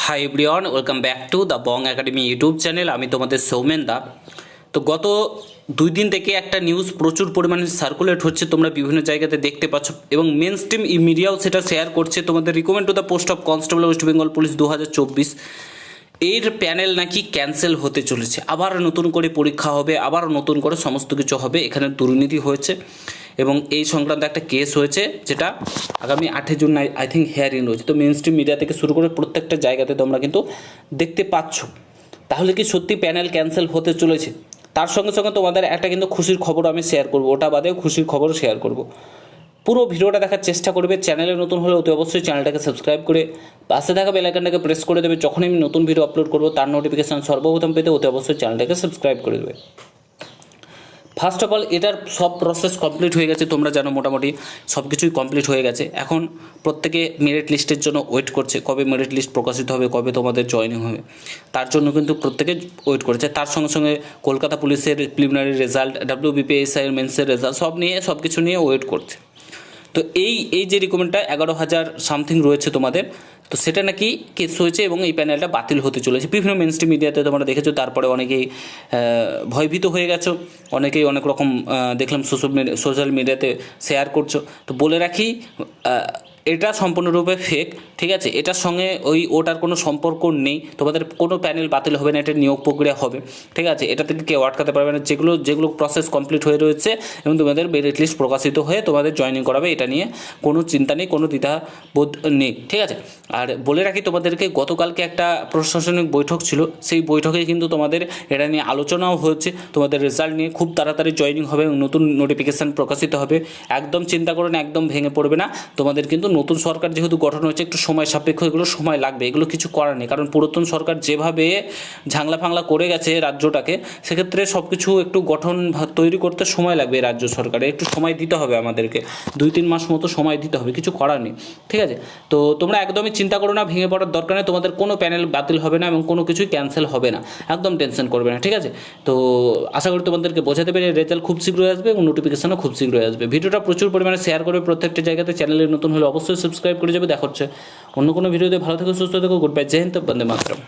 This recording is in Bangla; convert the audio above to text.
Hi everyone, welcome back to the Bong academy YouTube channel. আমি তোমাদের সৌমেন দা। তো গত 2 দিন থেকে একটা নিউজ প্রচুর পরিমাণে সার্কুলেট হচ্ছে, তোমরা বিভিন্ন জায়গাতে দেখতে পাচ্ছ এবং মেন স্ট্রিম মিডিয়াও সেটা শেয়ার করছে। তোমাদের recommend to the post of constable West Bengal police 2024 এর প্যানেল নাকি ক্যান্সেল হতে চলেছে। আবার নতুন করে পরীক্ষা হবে, আবার নতুন করে সমস্ত কিছু হবে। এখানে দুর্নীতি হয়েছে এবং এই সংক্রান্ত একটা কেস হয়েছে, যেটা আগামী 8 জুন আই থিঙ্ক হিয়ারিং রয়েছে। তো মেন স্ট্রিম মিডিয়া থেকে শুরু করে প্রত্যেকটা জায়গাতে তোমরা কিন্তু দেখতে পাচ্ছ। তাহলে কি সত্যি প্যানেল ক্যান্সেল হতে চলেছে? তার সঙ্গে সঙ্গে তোমাদের একটা কিন্তু খুশির খবর আমি শেয়ার করবো, ওটা বাদেও খুশির খবর শেয়ার করব। পুরো ভিডিওটা দেখার চেষ্টা করবে। চ্যানেলে নতুন হলে অতি অবশ্যই চ্যানেলটাকে সাবস্ক্রাইব করে পাশে থাকা বেল আইকনটাকে প্রেস করে দেবে। যখনই আমি নতুন ভিডিও আপলোড করবো তার নোটিফিকেশান সর্বপ্রথম পেতে অতি অবশ্যই চ্যানেলটাকে সাবস্ক্রাইব করে দেবে। ফার্স্ট অফ অল, এটার সব প্রসেস কমপ্লিট হয়ে গেছে, তোমরা জানো মোটামুটি সব কিছুই কমপ্লিট হয়ে গেছে। এখন প্রত্যেকে মেরিট লিস্টের জন্য ওয়েট করছে, কবে মেরিট লিস্ট প্রকাশিত হবে, কবে তোমাদের জয়েনিং হবে, তার জন্য কিন্তু প্রত্যেকে ওয়েট করছে। তার সঙ্গে সঙ্গে কলকাতা পুলিশের প্রিলিমিনারি রেজাল্ট, WBPSI মেন্সের রেজাল্ট সব কিছু নিয়ে ওয়েট করছে। তো এই যে রিকমেন্ডটা 11,000 সামথিং রয়েছে তোমাদের, তো সেটা নাকি কেস হয়েছে এবং এই প্যানেলটা বাতিল হতে চলেছে। বিভিন্ন মেন স্ট্রিম মিডিয়াতে তোমরা দেখেছো। তারপরে অনেকেই ভয়ভীত হয়ে গেছো, অনেকেই অনেক রকম দেখলাম সোশ্যাল মিডিয়াতে শেয়ার করছো। তো বলে রাখি, এটা সম্পূর্ণরূপে ফেক, ঠিক আছে? এটার সঙ্গে ওটার কোনো সম্পর্ক নেই। তোমাদের কোনো প্যানেল বাতিল হবে না, এটা নিয়োগ প্রক্রিয়া হবে, ঠিক আছে? এটা থেকে কেউ আটকাতে পারবে না। যেগুলো প্রসেস কমপ্লিট হয়ে রয়েছে এবং তোমাদের মেরিট লিস্ট প্রকাশিত হয়ে তোমাদের জয়েনিং করাবে, এটা নিয়ে কোনো চিন্তা নেই, কোনো দ্বিধাবোধ নেই, ঠিক আছে? আর বলে রাখি তোমাদেরকে, গতকালকে একটা প্রশাসনিক বৈঠক ছিল, সেই বৈঠকে কিন্তু তোমাদের এটা নিয়ে আলোচনাও হয়েছে। তোমাদের রেজাল্ট নিয়ে খুব তাড়াতাড়ি জয়েনিং হবে এবং নতুন নোটিফিকেশান প্রকাশিত হবে। একদম চিন্তা করো না, একদম ভেঙে পড়বে না। তোমাদের কিন্তু নতুন সরকার যেহেতু গঠন হয়েছে, একটু সময় সাপেক্ষ, এগুলো সময় লাগবে, এগুলো কিছু করার নেই। কারণ পুরাতন সরকার যেভাবে ঝাংলা ফাংলা করে গেছে রাজ্যটাকে, সেক্ষেত্রে সব কিছু একটু গঠন তৈরি করতে সময় লাগবে। রাজ্য সরকারে একটু সময় দিতে হবে, আমাদেরকে 2-3 মাস মতো সময় দিতে হবে, কিছু করার নেই, ঠিক আছে? তো তোমরা একদমই চিন্তা করো না, ভেঙে পড়ার দরকার নেই। তোমাদের কোনো প্যানেল বাতিল হবে না এবং কোনো কিছুই ক্যান্সেল হবে না, একদম টেনশন করবে না, ঠিক আছে? তো আশা করি তোমাদেরকে বোঝাতে পেরে রেজাল্ট খুব শীঘ্রই আসবে এবং নোটিফিকেশনও খুব শীঘ্রই আসবে। ভিডিওটা প্রচুর পরিমাণে শেয়ার করবে প্রত্যেকটা জায়গাতে। চ্যানেলে নতুন হলে অবশ্যই সাবস্ক্রাইব করে যাবে। দেখা হচ্ছে অন্য কোনো ভিডিওতে। ভালো থেকো, সুস্থ থেকো, গুড বাই, জয় হিন্দ, বন্দে মাতরম।